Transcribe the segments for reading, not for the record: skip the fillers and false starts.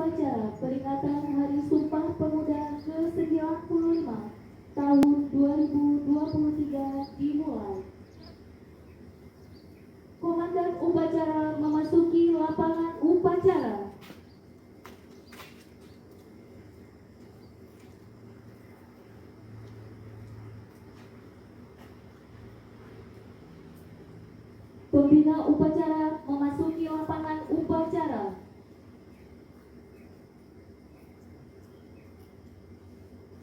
upacara peringatan Hari Sumpah Pemuda ke-95 tahun 2023 dimulai. Komandan upacara memasuki lapangan upacara. Pembina upacara memasuki lapangan upacara.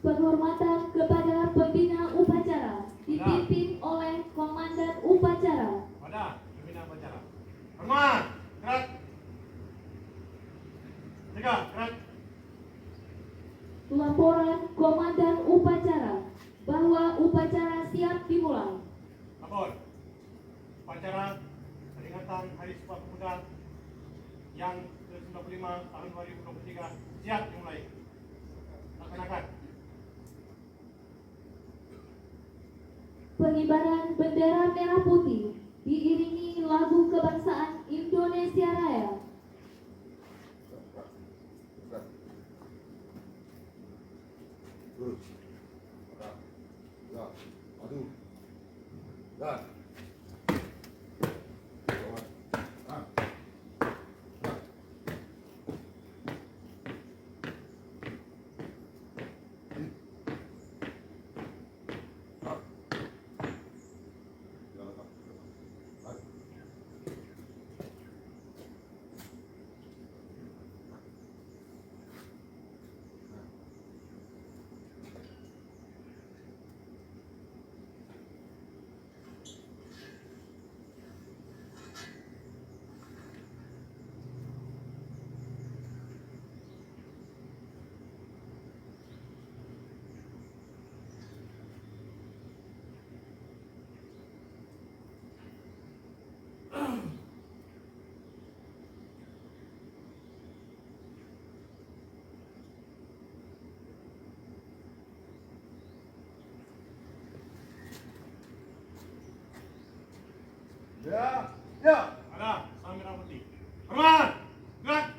Penghormatan kepada pembina upacara dipimpin oleh Komandan upacara. Pada pembina upacara. Hormat, gerak. Tiga, gerak. Laporan Komandan upacara bahwa upacara siap dimulai. Lapor. Upacara peringatan Hari Sumpah Pemuda yang ke-95 tahun 2023 siap dimulai. Laksanakan. Pengibaran bendera merah putih diiringi lagu kebangsaan Indonesia Raya. Ya, ya. Ada sang merah putih. Hormat, gerak.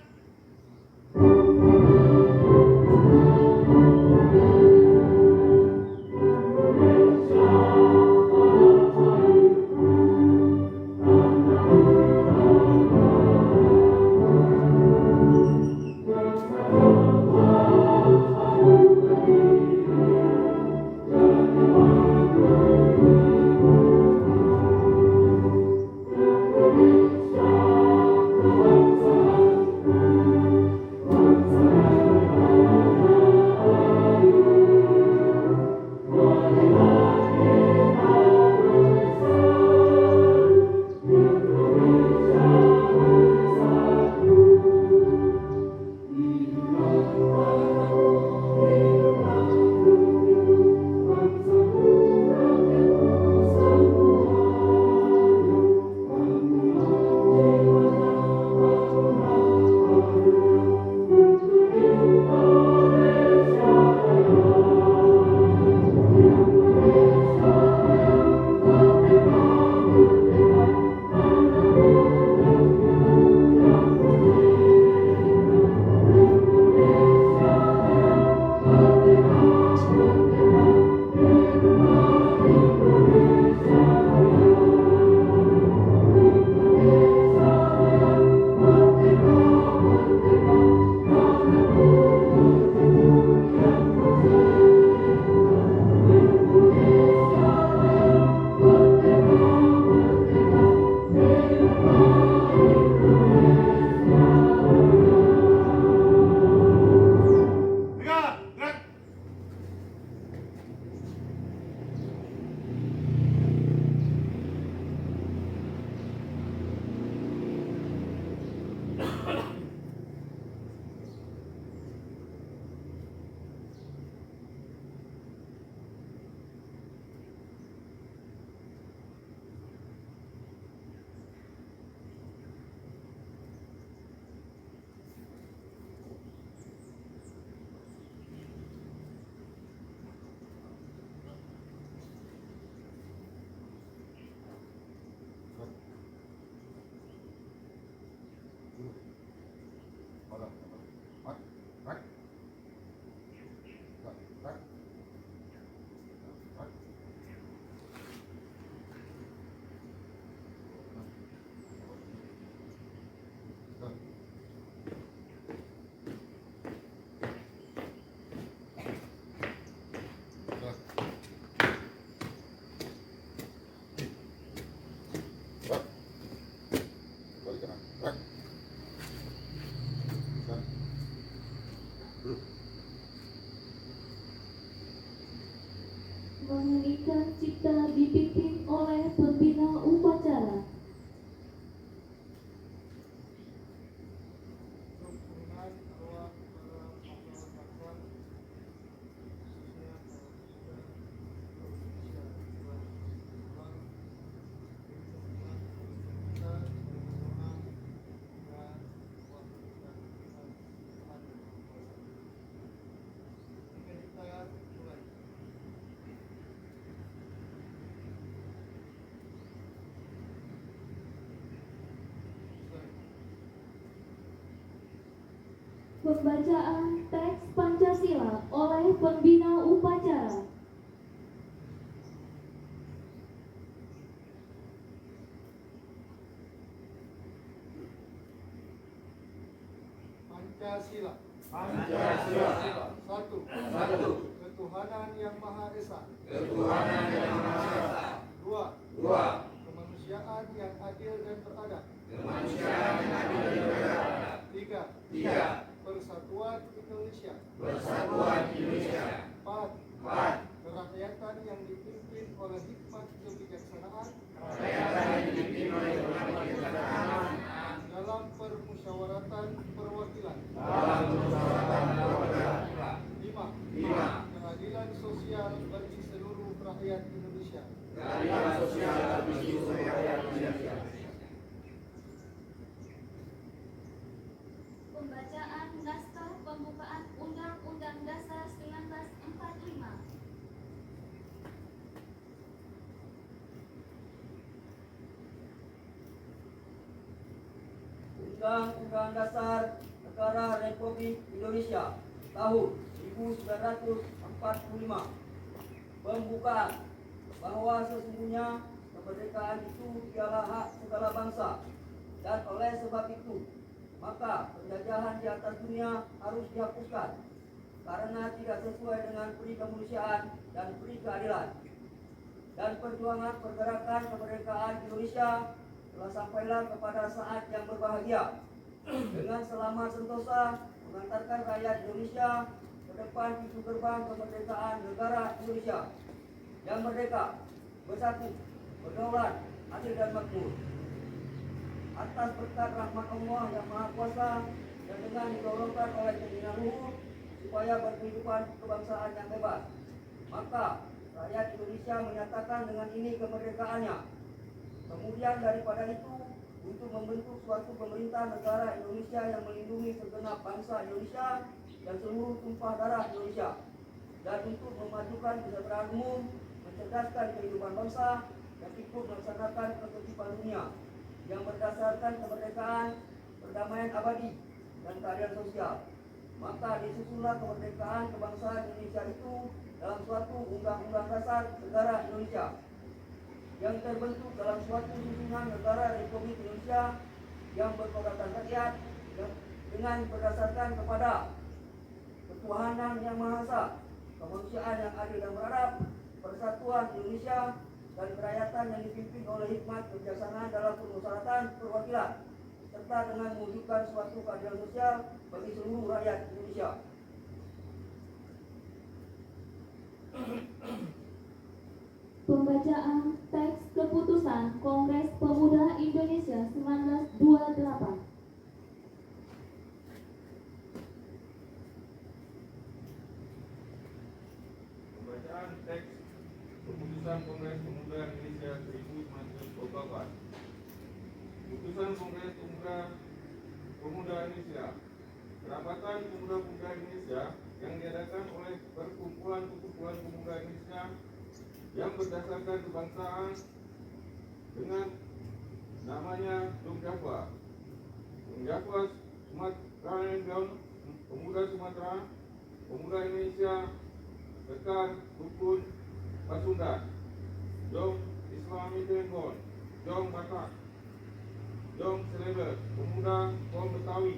Mengeningkan cipta dipimpin oleh pembina upacara. Rukun arwah para pahlawan-pahlawan khususnya para pemuda Indonesia Pembacaan teks Pancasila oleh pembina upacara. Pancasila. Pancasila. Satu. Satu. Ketuhanan yang Maha Esa. Ketuhanan yang Maha Esa. Dua. Dua. Kemanusiaan yang adil dan beradab. Kemanusiaan yang adil dan beradab. Tiga. Tiga. Persatuan Indonesia. Persatuan Indonesia. Empat. Empat. Kerakyatan yang dipimpin oleh hikmat kebijaksanaan Rakyatan yang dipimpin oleh kebijaksanaan dalam permusyawaratan perwakilan. dalam permusyawaratan perwakilan. Lima. Lima. Keadilan sosial bagi seluruh rakyat Indonesia. Keadilan sosial bagi seluruh rakyat Indonesia. Pembacaan naskah pembukaan Undang-Undang Dasar 1945. Undang-Undang Dasar Negara Republik Indonesia tahun 1945. Pembukaan bahwa sesungguhnya kemerdekaan itu ialah hak segala bangsa, dan oleh sebab itu maka penjajahan di atas dunia harus dihapuskan karena tidak sesuai dengan peri kemanusiaan dan peri keadilan. Dan perjuangan pergerakan kemerdekaan Indonesia telah sampailah kepada saat yang berbahagia dengan selama sentosa mengantarkan rakyat Indonesia ke depan pintu gerbang kemerdekaan negara Indonesia yang merdeka, bersatu, berdaulat, adil dan makmur. Atas berkat rahmat Allah yang Maha Kuasa dan dengan didorongkan oleh keinginan luhur supaya berkehidupan kebangsaan yang bebas, maka rakyat Indonesia menyatakan dengan ini kemerdekaannya. Kemudian daripada itu, untuk membentuk suatu pemerintah negara Indonesia yang melindungi segenap bangsa Indonesia dan seluruh tumpah darah Indonesia, dan untuk memajukan kesejahteraan umum, mencerdaskan kehidupan bangsa, dan ikut melaksanakan ketertiban dunia yang berdasarkan kemerdekaan, perdamaian abadi, dan keadilan sosial. Maka disusunlah kemerdekaan kebangsaan Indonesia itu dalam suatu undang-undang dasar negara Indonesia yang terbentuk dalam suatu susunan negara Republik Indonesia yang berkedaulatan rakyat dengan berdasarkan kepada ketuhanan yang Maha Esa, kemanusiaan yang adil dan beradab, persatuan Indonesia, dan kerakyatan yang dipimpin oleh hikmat kebijaksanaan dalam permusyawaratan perwakilan, serta dengan mewujudkan suatu keadilan sosial bagi seluruh rakyat Indonesia. Pembacaan teks keputusan Kongres Pemuda Indonesia 1928. Pembacaan teks keputusan Kongres Pemuda Indonesia 1924. Putusan Kongres Pemuda Indonesia. Kerapatan Pemuda-Pemuda Indonesia yang diadakan oleh Perkumpulan Pemuda Indonesia yang berdasarkan kebangsaan dengan namanya Jomjava. Jomjava Sumatera Down, Pemuda Sumatera, Pemuda Indonesia, Tekan, Rukun, Pasundan, Jom Islami Tenggon, Jom Batak, Jom Selebes, Pemuda Kaum Betawi,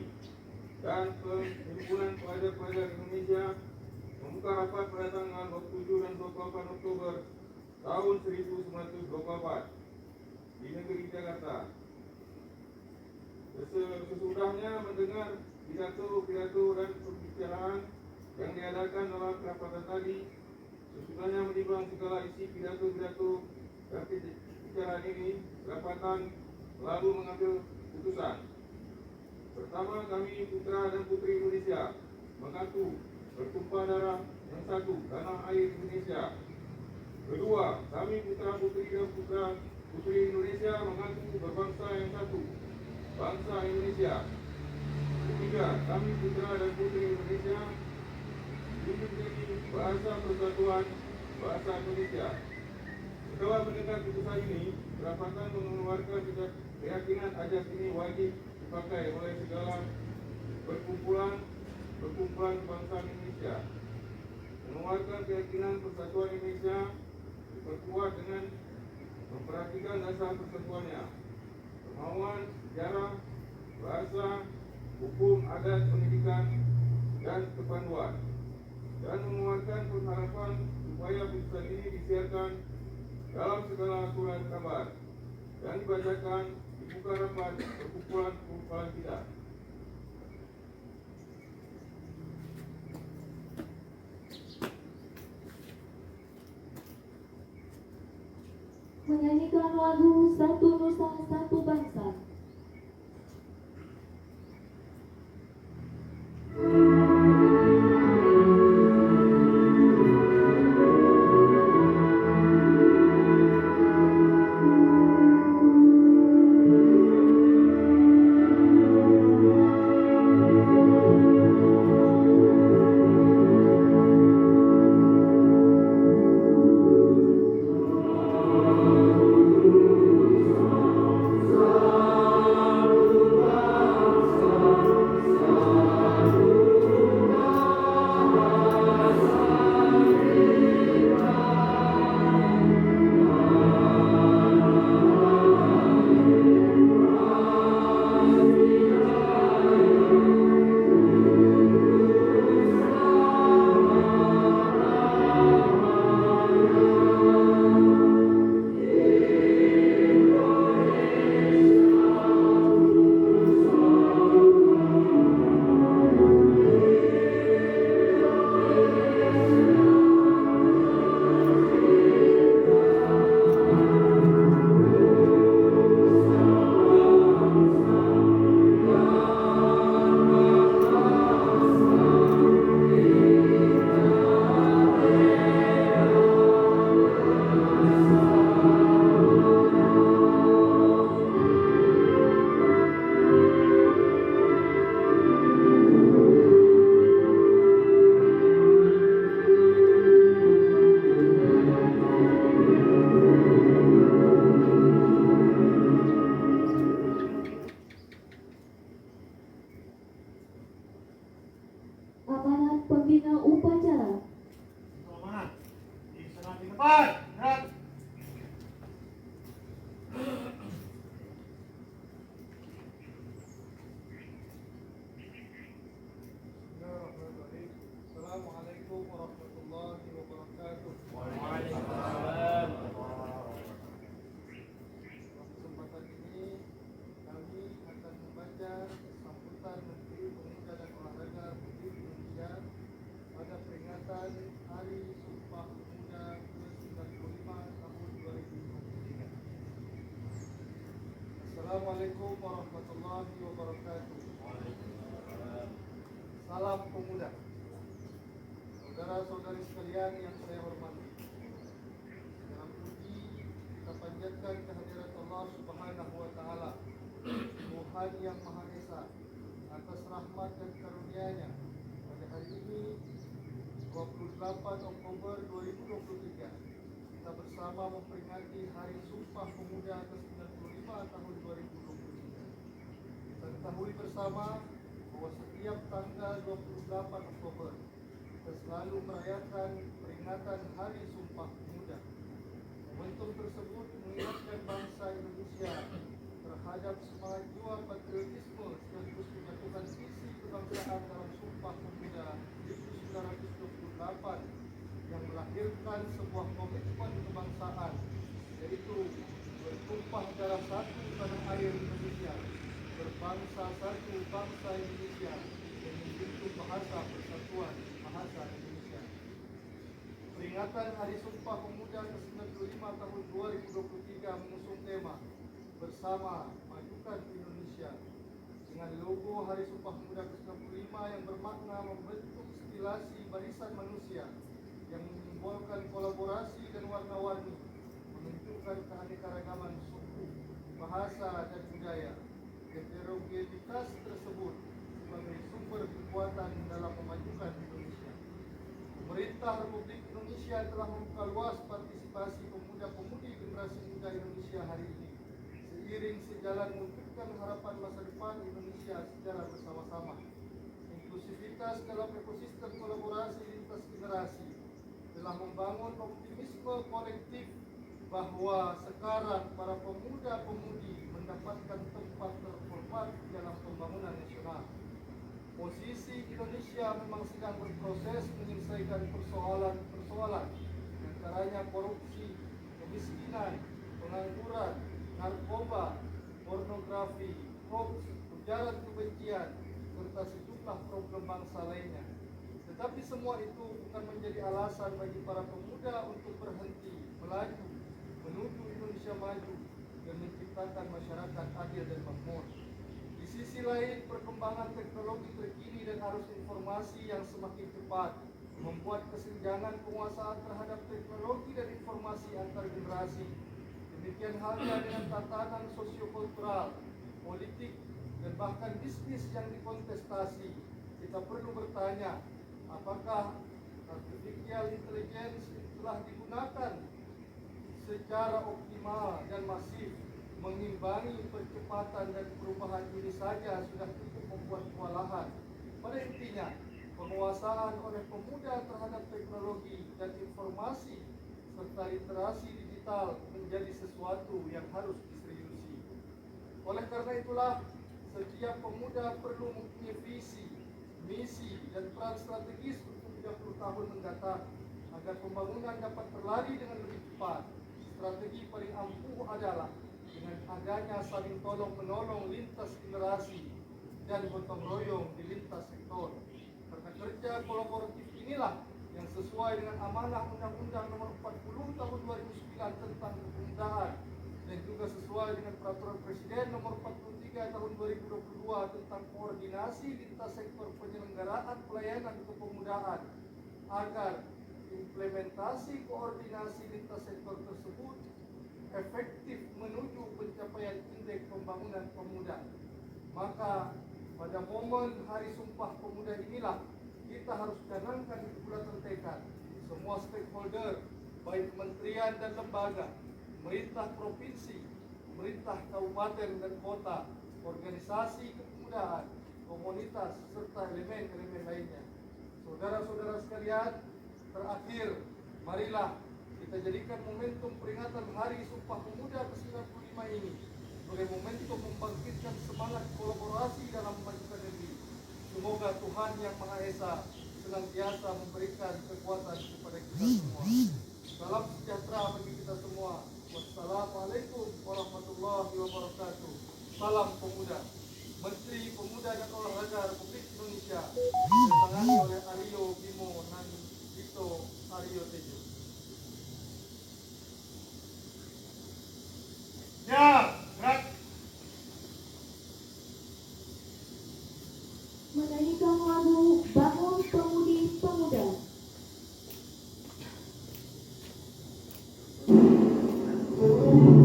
dan Perhimpunan Pelajar-Pelajar Indonesia membuka rapat pada tanggal 27 dan 28 Oktober tahun 1924 di negeri Jakarta. Sesudahnya mendengar pidato dan pembicaraan yang diadakan dalam kerapatan tadi sesudahnya menimbang segala isi pidato-pidato dan pembicaraan ini, kerapatan lalu mengambil putusan. Pertama, kami putra dan putri Indonesia mengaku bertumpah darah yang satu tanah air Indonesia. Kedua, kami putra putri dan putra putri Indonesia mengaku berbangsa yang satu, bangsa Indonesia. Ketiga, kami putra dan putri Indonesia junjung tinggi bahasa persatuan bahasa Indonesia. Setelah mendengar putusan ini, kerapatan mengeluarkan keyakinan ajas ini wajib dipakai oleh segala perkumpulan bangsa Indonesia. Mengeluarkan keyakinan persatuan Indonesia diperkuat dengan memperhatikan dasar persatuannya, kemauan, sejarah, bahasa, hukum, adat, pendidikan, dan kepanduan, dan mengeluarkan pengharapan supaya putusan ini disiarkan dalam segala surat kabar dan dibacakan di muka rapat perkumpulan kita. Menyanyikan lagu Satu Nusa Satu Bangsa. Amanat pembina upacara. Amanat. Di sana di depan. Gerak. Bismillahirrahmanirrahim. Assalamualaikum warahmatullahi wabarakatuh. Waalaikumsalam. Dalam kesempatan ini kami akan membaca sambutan Menteri Pemuda dan Olahraga Republik Indonesia pada peringatan Hari Sumpah Pemuda ke-95 tahun 2023. Assalamualaikum warahmatullahi wabarakatuh. Salam pemuda. Saudara-saudari sekalian yang saya hormati, dengan puji kita panjatkan kehadirat Allah Subhanahu wa Ta'ala, Tuhan yang Maha Esa, atas rahmat dan karunia-Nya. Pada hari ini 28 Oktober 2023, kita bersama memperingati Hari Sumpah Pemuda ke-95 tahun 2023. Kita ketahui bersama bahwa setiap tanggal 28 Oktober kita selalu merayakan peringatan Hari Sumpah Pemuda. Momentum tersebut mengingatkan bangsa Indonesia terhadap semangat jiwa patriotisme sekaligus menyatukan visi kebangsaan dalam Sumpah Pemuda 1928 yang melahirkan sebuah komitmen kebangsaan, yaitu bertumpah darah satu tanah air Indonesia, berbangsa satu bangsa Indonesia, dan menjunjung bahasa persatuan Bahasa Indonesia. Peringatan Hari Sumpah Pemuda ke-95 tahun 2023 mengusung tema Bersama Majukan Indonesia dengan logo Hari Sumpah Pemuda ke-95 yang bermakna membentuk stilasi barisan manusia yang menyimbolkan kolaborasi dan warna-warni, menunjukkan keanekaragaman suku, bahasa, dan budaya. Heterogenitas tersebut sebagai sumber kekuatan dalam memajukan Indonesia. Pemerintah Republik Indonesia telah membuka luas partisipasi pemuda-pemudi generasi muda Indonesia hari ini, seiring sejalan mewujudkan harapan masa depan Indonesia secara bersama-sama. Inklusivitas dalam ekosistem kolaborasi lintas generasi telah membangun optimisme kolektif bahwa sekarang para pemuda-pemudi mendapatkan tempat terhormat dalam pembangunan nasional. Posisi Indonesia memang sedang berproses menyelesaikan persoalan-persoalan, antaranya korupsi, kemiskinan, pengangguran, narkoba, pornografi, hoax, ujaran kebencian, serta sejumlah problem bangsa lainnya. Tetapi semua itu bukan menjadi alasan bagi para pemuda untuk berhenti melaju menuju Indonesia maju dan menciptakan masyarakat adil dan makmur. Di sisi lain, perkembangan teknologi terkini dan arus informasi yang semakin cepat membuat kesenjangan penguasaan terhadap teknologi dan informasi antar generasi. Demikian halnya dengan tatanan sosiokultural, politik, dan bahkan bisnis yang dikontestasi. Kita perlu bertanya, apakah artificial intelligence telah digunakan secara optimal dan masif mengimbangi percepatan dan perubahan ini saja sudah cukup membuat kewalahan. Pada intinya, penguasaan oleh pemuda terhadap teknologi dan informasi serta literasi digital menjadi sesuatu yang harus diseriusi. Oleh karena itulah, setiap pemuda perlu mempunyai visi, misi, dan peran strategis untuk 30 tahun mendatang agar pembangunan dapat berlari dengan lebih cepat. Strategi paling ampuh adalah dengan adanya saling tolong-menolong lintas generasi dan gotong royong di lintas sektor. Karena kerja kolaboratif inilah yang sesuai dengan amanah Undang-Undang Nomor 40 Tahun 2009 tentang kepemudaan dan juga sesuai dengan Peraturan Presiden Nomor 43 Tahun 2022 tentang koordinasi lintas sektor penyelenggaraan pelayanan kepemudaan agar implementasi koordinasi lintas sektor tersebut efektif menuju pencapaian indeks pembangunan pemuda. Maka pada momen Hari Sumpah Pemuda inilah kita harus canangkan bulatan tekad semua stakeholder, baik kementerian dan lembaga, pemerintah provinsi, pemerintah kabupaten dan kota, organisasi kepemudaan, komunitas, serta elemen-elemen lainnya. Saudara-saudara sekalian, terakhir, marilah kita jadikan momentum peringatan Hari Sumpah Pemuda ke-95 ini sebagai momentum membangkitkan semangat kolaborasi dalam memajukan negeri. Semoga Tuhan Yang Maha Esa senantiasa memberikan kekuatan kepada kita semua. Salam sejahtera bagi kita semua. Wassalamualaikum warahmatullahi wabarakatuh. Salam Pemuda. Menteri Pemuda dan Olahraga Republik Indonesia ditangani oleh Aryo Bimo Nandito Aryo Tejo. Siap, gerak. Menyanyikan lagu Bangun Pemudi Pemuda. Pemuda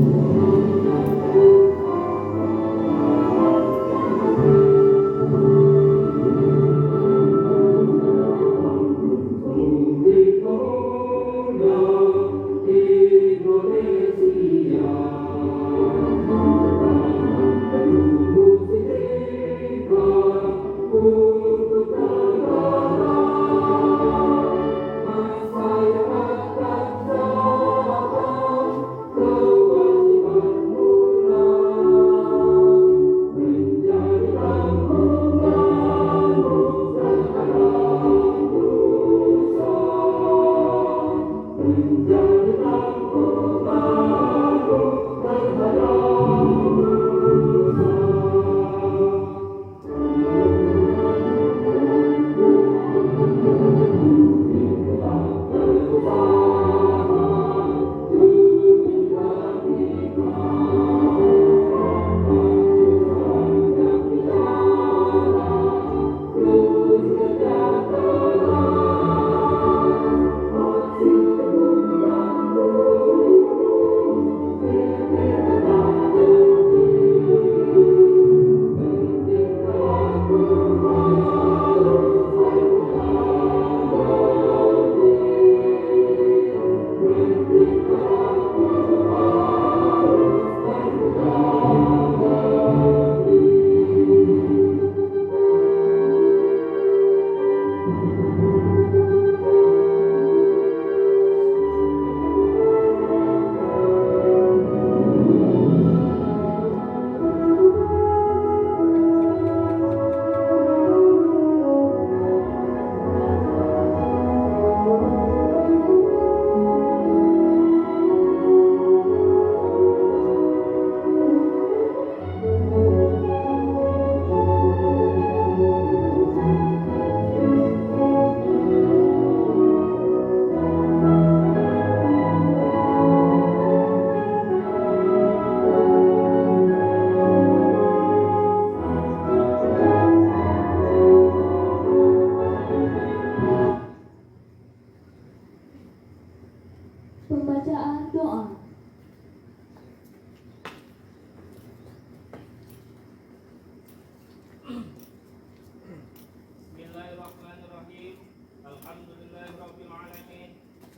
Bismillahirrahmanirrahim. Alhamdulillahirabbil alamin.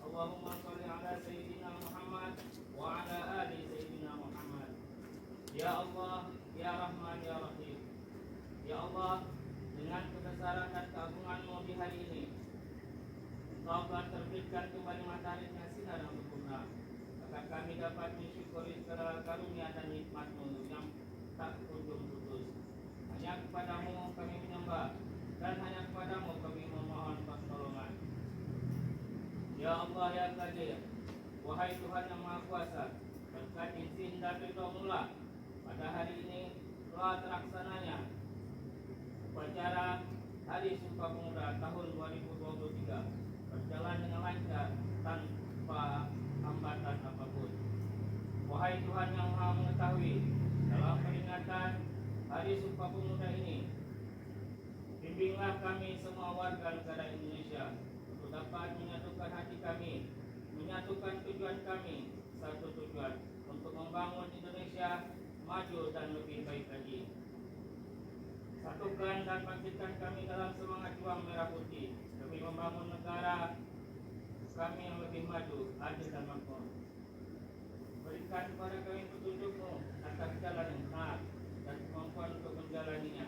Allahumma shalli ala sayyidina Muhammad wa ala ali sayyidina Muhammad. Ya Allah, ya Rahman, ya Rahim. Ya Allah, dengan kebesaran dan keagungan-Mu di hari ini, Engkau telah terbitkan kembali matahari dengan sinar yang sempurna, agar kami dapat mensyukuri segala karunia dan nikmat-Mu yang tak kunjung putus. Hanya kepadamu kami menyembah, dan hanya kepadamu kami memohon pertolongan. Ya Allah, ya Qadir, wahai Tuhan yang Maha Kuasa, berkat izin dan ridho-Mu lah pada hari ini telah terlaksananya upacara Hari Sumpah Pemuda tahun 2023 berjalan dengan lancar tanpa hambatan apapun. Wahai Tuhan yang Maha Mengetahui, dalam peringatan Hari Sumpah Pemuda ini, bimbinglah kami semua warga negara Indonesia untuk dapat menyatukan hati kami, menyatukan tujuan kami, satu tujuan untuk membangun Indonesia maju dan lebih baik lagi. Satukan dan bangkitkan kami dalam semangat juang merah putih demi membangun negara kami yang lebih maju, adil dan makmur. Berikan kepada kami petunjuk-Mu atas jalan yang benar dan kemampuan untuk menjalaninya,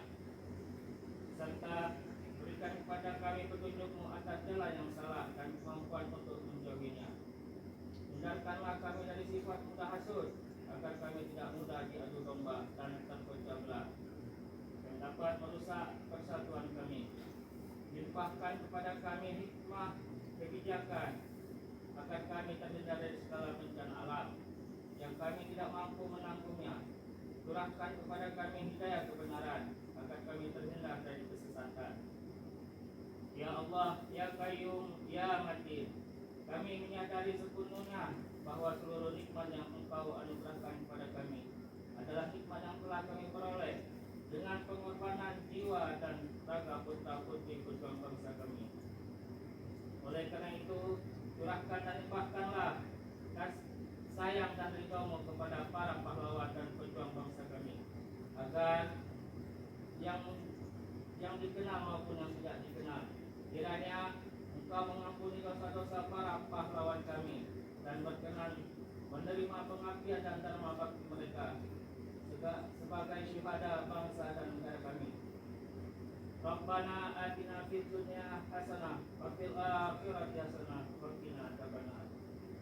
serta berikan kepada kami petunjuk-Mu atas jalan yang salah dan kemampuan untuk menjauhinya. Hindarkanlah kami dari sifat mudah hasud, agar kami tidak mudah diadu domba dan terpecah belah yang dapat merusak persatuan kami. Limpahkan kepada kami hikmah kebijakan, agar kami terhindar dari segala bencana alam yang kami tidak mampu menanggungnya. Curahkan kepada kami hidayah kebenaran, agar kami terhindar dari kesesatan. Ya Allah, ya Qayyum, ya Matin, kami menyadari sepenuhnya bahwa seluruh nikmat yang Engkau anugerahkan kepada kami adalah nikmat yang telah kami peroleh dengan pengorbanan jiwa dan raga putra-putri pejuang bangsa kami. Oleh karena itu, curahkan dan limpahkanlah sayang dan ridho-Mu kepada para pahlawan dan pejuang bangsa kami, agar yang dikenal maupun yang tidak dikenal, kiranya Engkau mengampuni dosa-dosa para pahlawan kami dan berkenan menerima pengabdian dan dharma bakti mereka sebagai syuhada bangsa dan negara kami. Rabbana atina fid dunya hasanah wa fil akhirati hasanah wa qina adzabannar.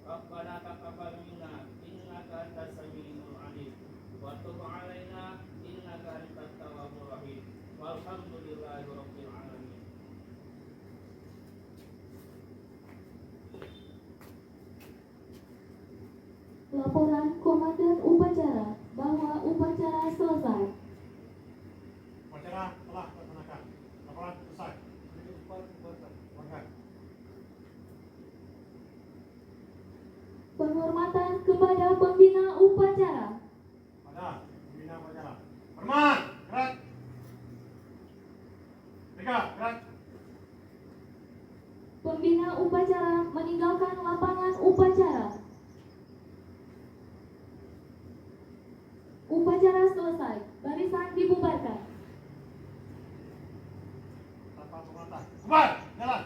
Rabbana taqabbal minna innaka antas samiul alim wa tub 'alaina innaka antat tawwabur rahim. Walhamdulillahirabbil alamin. Laporan Komandan Upacara bahwa upacara selesai. Upacara telah dilaksanakan. Laporan selesai. Warga. Penghormatan kepada pembina upacara. Pada pembina upacara. Hormat, gerak. Tiga, gerak. Pembina upacara meninggalkan lapangan upacara. Upacara selesai. Barisan dibubarkan. Tanpa penguatan. Bubar, jalan.